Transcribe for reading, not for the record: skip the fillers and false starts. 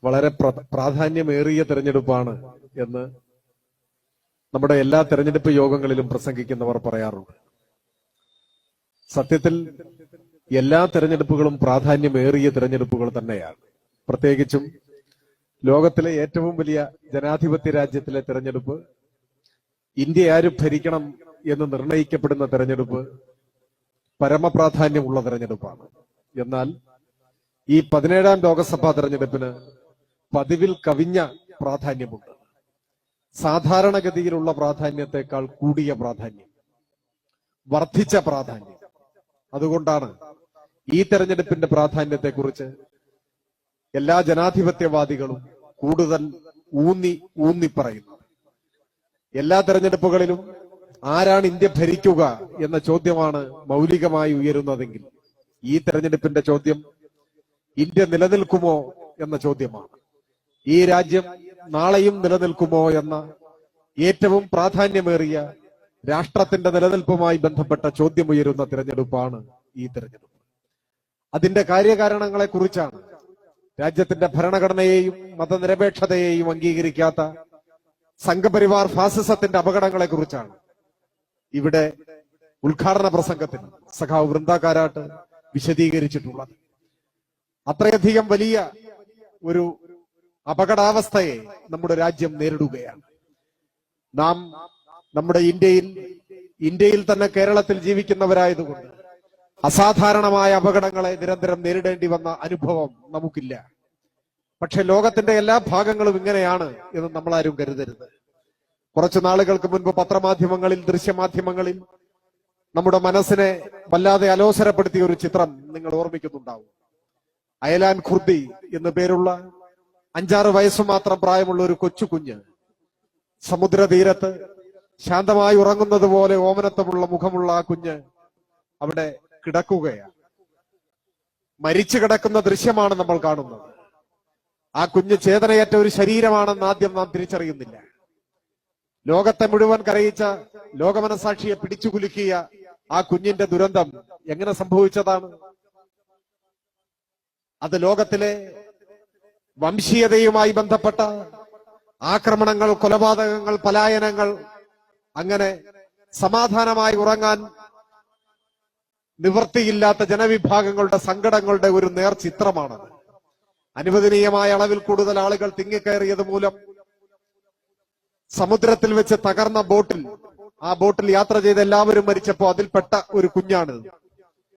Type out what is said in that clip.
വളരെ പ്രാധാന്യമേറിയ തെരഞ്ഞെടുപ്പാണ് എന്ന് നമ്മുടെ എല്ലാ തെരഞ്ഞെടുപ്പ് യോഗങ്ങളിലും പ്രസംഗിക്കുന്നവർ പറയാറുണ്ട്. സത്യത്തിൽ എല്ലാ തെരഞ്ഞെടുപ്പുകളും പ്രാധാന്യമേറിയ തെരഞ്ഞെടുപ്പുകൾ തന്നെയാണ്. പ്രത്യേകിച്ചും ലോകത്തിലെ ഏറ്റവും വലിയ ജനാധിപത്യ രാജ്യത്തിലെ തെരഞ്ഞെടുപ്പ്, ഇന്ത്യ ആര് ഭരിക്കണം എന്ന് നിർണയിക്കപ്പെടുന്ന തെരഞ്ഞെടുപ്പ് പരമപ്രാധാന്യമുള്ള തെരഞ്ഞെടുപ്പാണ്. എന്നാൽ ഈ 17ാം ലോകസഭാ തെരഞ്ഞെടുപ്പിന് പതിവിൽ കവിഞ്ഞ പ്രാധാന്യമുണ്ട്. സാധാരണഗതിയിലുള്ള പ്രാധാന്യത്തെക്കാൾ കൂടിയ പ്രാധാന്യം, വർദ്ധിച്ച പ്രാധാന്യം. അതുകൊണ്ടാണ് ഈ തെരഞ്ഞെടുപ്പിന്റെ പ്രാധാന്യത്തെക്കുറിച്ച് എല്ലാ ജനാധിപത്യവാദികളും കൂടുതൽ ഊന്നി പറയുന്നത്. എല്ലാ തെരഞ്ഞെടുപ്പുകളിലും ആരാണ് ഇന്ത്യ ഭരിക്കുക എന്ന ചോദ്യമാണ് മൗലികമായി ഉയരുന്നതെങ്കിൽ ഈ തെരഞ്ഞെടുപ്പിന്റെ ചോദ്യം ഇന്ത്യ നിലനിൽക്കുമോ എന്ന ചോദ്യമാണ്. ഈ രാജ്യം നാളെയും നിലനിൽക്കുമോ എന്ന ഏറ്റവും പ്രാധാന്യമേറിയ രാഷ്ട്രത്തിന്റെ നിലനിൽപ്പുമായി ബന്ധപ്പെട്ട ചോദ്യമുയരുന്ന തിരഞ്ഞെടുപ്പാണ് ഈ തെരഞ്ഞെടുപ്പ്. അതിന്റെ കാര്യകാരണങ്ങളെ കുറിച്ചാണ്, രാജ്യത്തിന്റെ ഭരണഘടനയെയും മതനിരപേക്ഷതയെയും അംഗീകരിക്കാത്ത സംഘപരിവാർ ഫാസിസത്തിന്റെ അപകടങ്ങളെ കുറിച്ചാണ് ഇവിടെ ഉദ്ഘാടന പ്രസംഗത്തിൽ സഖാവ് വൃന്ദ കാരാട്ട് വിശദീകരിച്ചിട്ടുള്ളത്. അത്രയധികം വലിയ ഒരു അപകടാവസ്ഥയെ നമ്മുടെ രാജ്യം നേരിടുകയാണ്. നാം നമ്മുടെ ഇന്ത്യയിൽ തന്നെ കേരളത്തിൽ ജീവിക്കുന്നവരായതുകൊണ്ട് അസാധാരണമായ അപകടങ്ങളെ നിരന്തരം നേരിടേണ്ടി വന്ന അനുഭവം നമുക്കില്ല. പക്ഷെ ലോകത്തിന്റെ എല്ലാ ഭാഗങ്ങളും ഇങ്ങനെയാണ് എന്ന് നമ്മളാരും കരുതരുത്. കുറച്ചു നാളുകൾക്ക് മുൻപ് പത്രമാധ്യമങ്ങളിൽ, ദൃശ്യമാധ്യമങ്ങളിൽ നമ്മുടെ മനസ്സിനെ വല്ലാതെ അലോസരപ്പെടുത്തിയ ഒരു ചിത്രം നിങ്ങൾ ഓർമ്മിക്കുന്നുണ്ടാവും. അയലാൻ ഖുർദി എന്നു പേരുള്ള 5-6 വയസ്സ് മാത്രം പ്രായമുള്ള ഒരു കൊച്ചു കുഞ്ഞ് സമുദ്രതീരത്ത് ശാന്തമായി ഉറങ്ങുന്നത് പോലെ ഓമനത്വമുള്ള മുഖമുള്ള ആ കുഞ്ഞ് അവിടെ കിടക്കുകയാണ്. മരിച്ചു കിടക്കുന്ന ദൃശ്യമാണ് നമ്മൾ കാണുന്നത്. ആ കുഞ്ഞ് ചേതനയേറ്റ ഒരു ശരീരമാണെന്ന് ആദ്യം നാം തിരിച്ചറിയുന്നില്ല. ലോകത്തെ മുഴുവൻ കരയിച്ച, ലോകമനസാക്ഷിയെ പിടിച്ചുകുലുക്കിയ ആ കുഞ്ഞിന്റെ ദുരന്തം എങ്ങനെ സംഭവിച്ചതാണ്? അത് ലോകത്തിലെ വംശീയതയുമായി ബന്ധപ്പെട്ട ആക്രമണങ്ങൾ, കൊലപാതകങ്ങൾ, പലായനങ്ങൾ, അങ്ങനെ സമാധാനമായി ഉറങ്ങാൻ നിവൃത്തിയില്ലാത്ത ജനവിഭാഗങ്ങളുടെ സങ്കടങ്ങളുടെ ഒരു നേർചിത്രമാണത്. അനുവദനീയമായ അളവിൽ കൂടുതൽ ആളുകൾ തിങ്ങിക്കയറിയത് മൂലം സമുദ്രത്തിൽ വെച്ച് തകർന്ന ബോട്ടിൽ യാത്ര ചെയ്ത് എല്ലാവരും മരിച്ചപ്പോ അതിൽപ്പെട്ട ഒരു കുഞ്ഞാണ്.